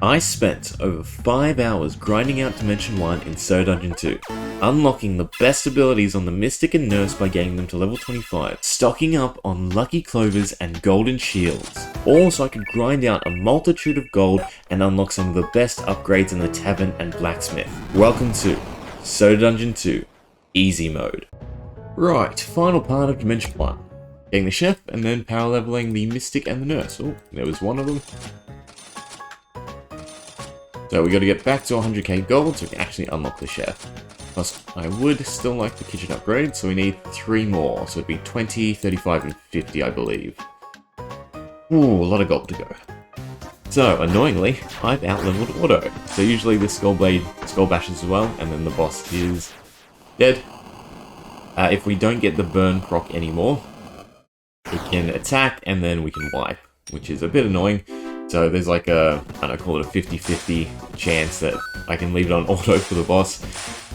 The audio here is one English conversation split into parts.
I spent over 5 hours grinding out Dimension 1 in So Dungeon 2, unlocking the best abilities on the Mystic and Nurse by getting them to level 25, stocking up on Lucky Clovers and Golden Shields, all so I could grind out a multitude of gold and unlock some of the best upgrades in the Tavern and Blacksmith. Welcome to So Dungeon 2 Easy Mode. Right, final part of Dimension 1. Getting the Chef and then power leveling the Mystic and the Nurse. Oh, there was one of them. So we got to get back to 100k gold so we can actually unlock the Chef. Plus, I would still like the kitchen upgrade, so we need 3 more. So it'd be 20, 35, and 50, I believe. Ooh, a lot of gold to go. So, annoyingly, I've outleveled Auto. So usually this Skull Blade Skull bashes as well, and then the boss is dead. If we don't get the burn proc anymore, it can attack and then we can wipe, which is a bit annoying. So there's like a, I don't know, call it a 50-50 chance that I can leave it on auto for the boss.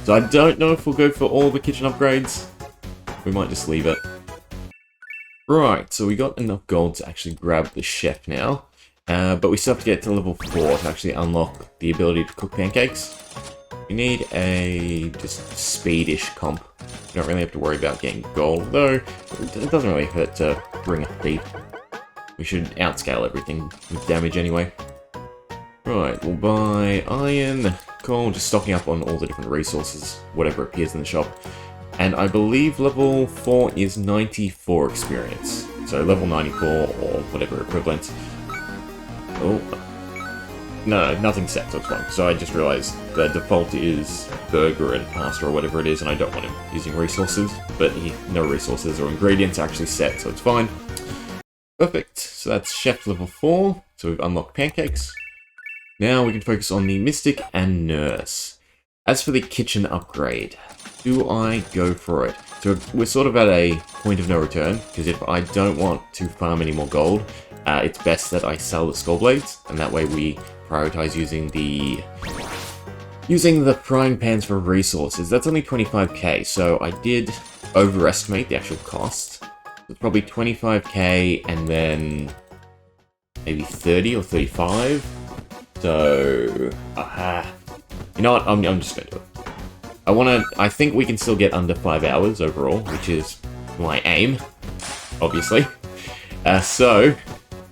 So I don't know if we'll go for all the kitchen upgrades. We might just leave it. Right, so we got enough gold to actually grab the Chef now. But we still have to get to level 4 to actually unlock the ability to cook pancakes. We need a just speedish comp. We don't really have to worry about getting gold, though it doesn't really hurt to bring a feat. We should outscale everything with damage anyway. Right, we'll buy iron, coal, just stocking up on all the different resources, whatever appears in the shop. And I believe level 4 is 94 experience. So level 94 or whatever equivalent. Oh, no, nothing's set, so it's fine. So I just realized the default is burger and pasta or whatever it is, and I don't want him using resources. But no resources or ingredients are actually set, so it's fine. Perfect, so that's Chef level 4, so we've unlocked pancakes. Now we can focus on the Mystic and Nurse. As for the kitchen upgrade, do I go for it? So we're sort of at a point of no return, because if I don't want to farm any more gold, it's best that I sell the Skull Blades, and that way we prioritize using the frying pans for resources. That's only 25k, so I did overestimate the actual cost. It's probably 25k and then maybe 30 or 35. So, you know what? I'm just going to do it. I think we can still get under 5 hours overall, which is my aim, obviously. So,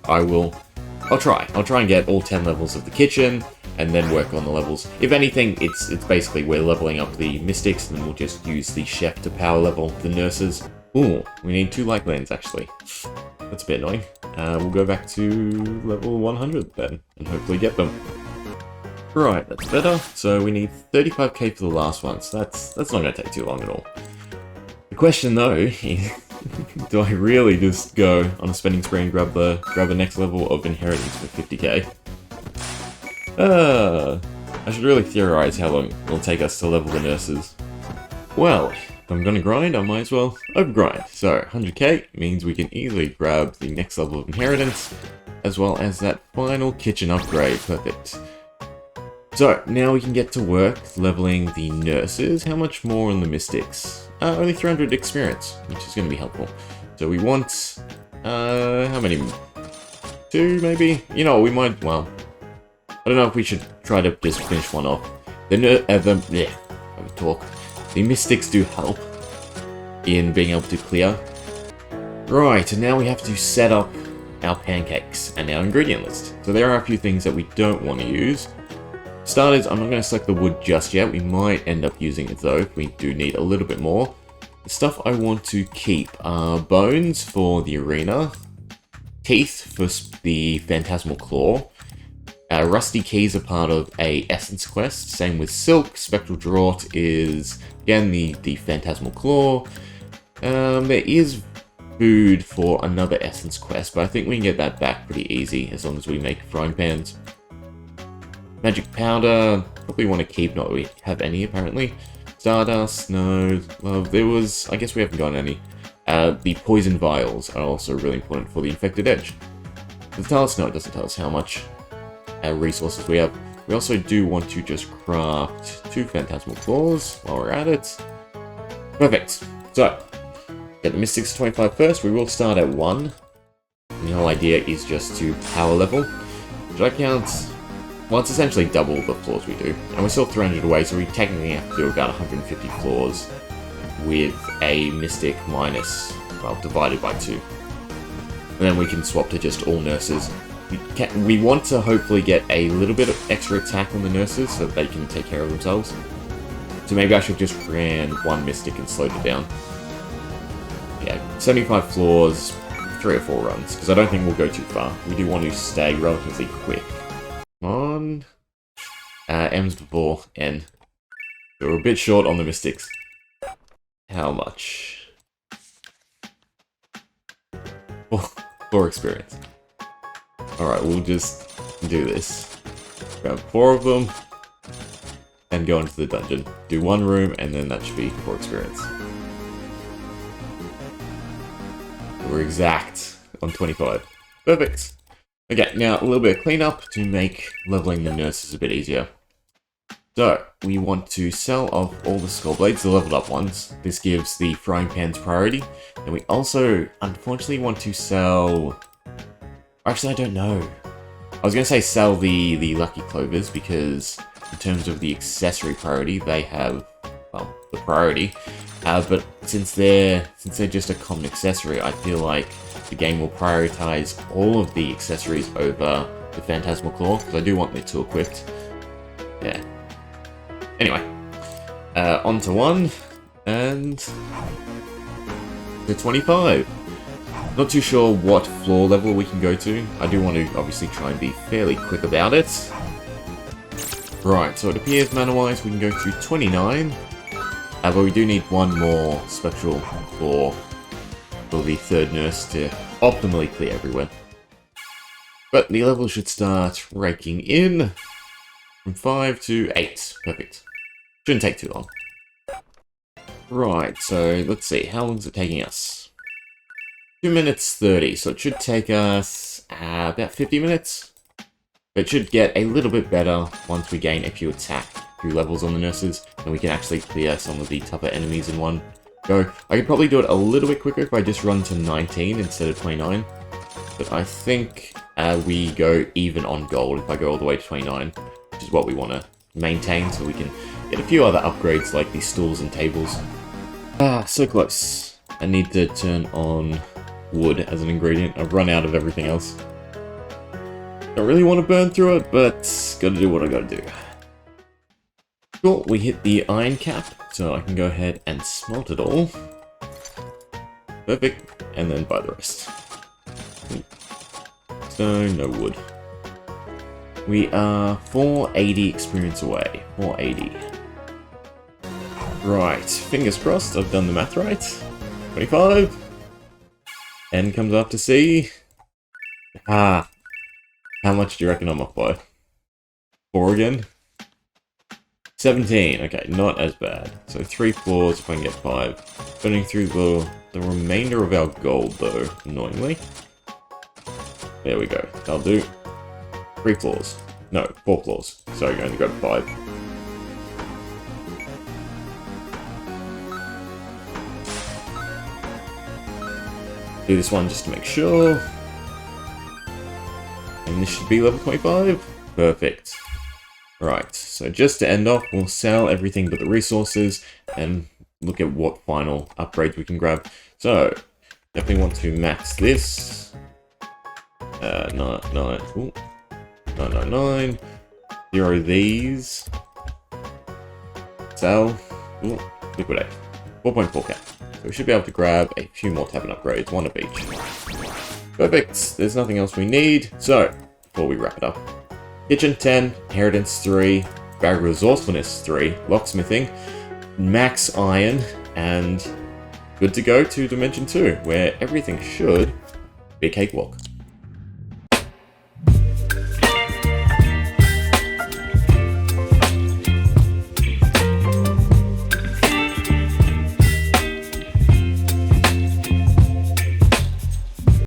I'll try and get all 10 levels of the kitchen and then work on the levels. If anything, it's basically we're leveling up the Mystics and then we'll just use the Chef to power level the Nurses. Ooh, we need 2 light lands actually. That's a bit annoying. We'll go back to level 100 then, and hopefully get them. Right, that's better. So we need 35k for the last one, so that's not going to take too long at all. The question though is, do I really just go on a spending spree and grab the next level of Inheritance for 50k? I should really theorize how long it'll take us to level the Nurses. Well, if I'm gonna grind, I might as well overgrind. So 100k means we can easily grab the next level of Inheritance, as well as that final kitchen upgrade. Perfect. So now we can get to work leveling the Nurses. How much more on the Mystics? Only 300 experience, which is going to be helpful. So we want, how many? 2 maybe? You know, we might, well, I don't know if we should try to just finish one off. The Mystics do help in being able to clear. Right, and now we have to set up our pancakes and our ingredient list. So there are a few things that we don't want to use. Starters, I'm not going to select the wood just yet. We might end up using it though if we do need a little bit more. The stuff I want to keep are bones for the arena, teeth for the Phantasmal Claw. Rusty keys are part of a essence quest. Same with silk. Spectral draught is again the Phantasmal Claw. There is food for another essence quest, but I think we can get that back pretty easy as long as we make frying pans. Magic powder, probably want to keep, not that we have any apparently. Stardust, no, love, there was, I guess we haven't got any. The poison vials are also really important for the infected edge. Does it tell us? No, it doesn't tell us how much resources we have. We also do want to just craft 2 Phantasmal Claws while we're at it. Perfect. So, get the Mystics to 25 first. We will start at 1. The whole idea is just to power level. Should I count Well, it's essentially double the floors we do. And we're still 300 away, so we technically have to do about 150 floors with a Mystic minus, well, divided by 2. And then we can swap to just all nurses. We want to hopefully get a little bit of extra attack on the nurses so that they can take care of themselves. So maybe I should just ran one Mystic and slowed it down. Yeah, 75 floors, 3 or 4 runs, because I don't think we'll go too far. We do want to stay relatively quick. Come on. M's before N. So we're a bit short on the Mystics. How much? 4 experience. Alright, we'll just do this. Grab 4 of them, and go into the dungeon. Do 1 room, and then that should be 4 experience. We're exact on 25. Perfect. Okay, now a little bit of cleanup to make leveling the nurses a bit easier. So, we want to sell off all the skull blades, the leveled up ones. This gives the frying pans priority. And we also, unfortunately, want to sell... Actually, I don't know. I was going to say sell the lucky clovers, because in terms of the accessory priority, they have, well, the priority. But since they're just a common accessory, I feel like the game will prioritize all of the accessories over the Phantasmal Claw, because I do want the 2 equipped. Yeah. Anyway, on to 1, and to 25. Not too sure what floor level we can go to. I do want to obviously try and be fairly quick about it. Right, so it appears mana-wise we can go to 29. But we do need 1 more spectral for the 3rd nurse to optimally clear everywhere. But the level should start raking in from 5 to 8. Perfect. Shouldn't take too long. Right, so let's see. How long is it taking us? 2 minutes 30, so it should take us about 50 minutes. But it should get a little bit better once we gain a few attack through levels on the nurses, and we can actually clear some of the tougher enemies in one go. I could probably do it a little bit quicker if I just run to 19 instead of 29. But I think we go even on gold if I go all the way to 29, which is what we want to maintain so we can get a few other upgrades like the stools and tables. Ah, so close. I need to turn on wood as an ingredient. I've run out of everything else. Don't really want to burn through it, but gotta do what I gotta do. Cool, we hit the iron cap, so I can go ahead and smelt it all. Perfect, and then buy the rest. Stone, no wood. We are 480 experience away. 480. Right, fingers crossed I've done the math right. 25. N comes after C. Ah. How much do you reckon I'm off by? 4 again? 17. Okay, not as bad. So 3 floors if I can get 5. Burning through the remainder of our gold though, annoyingly. There we go. That'll do. 3 floors. No, 4 floors. Sorry, I only got 5. Do this one just to make sure. And this should be level 25. Perfect. Right, so just to end off, we'll sell everything but the resources and look at what final upgrades we can grab. So, definitely want to max this. 999. 0 these. Sell. Ooh, liquidate. 4.4k. So we should be able to grab a few more tavern upgrades, 1 of each. Perfect. There's nothing else we need. So, before we wrap it up. Kitchen 10, Inheritance 3, Bag Resourcefulness 3, Locksmithing, Max Iron, and good to go to Dimension 2, where everything should be a cakewalk.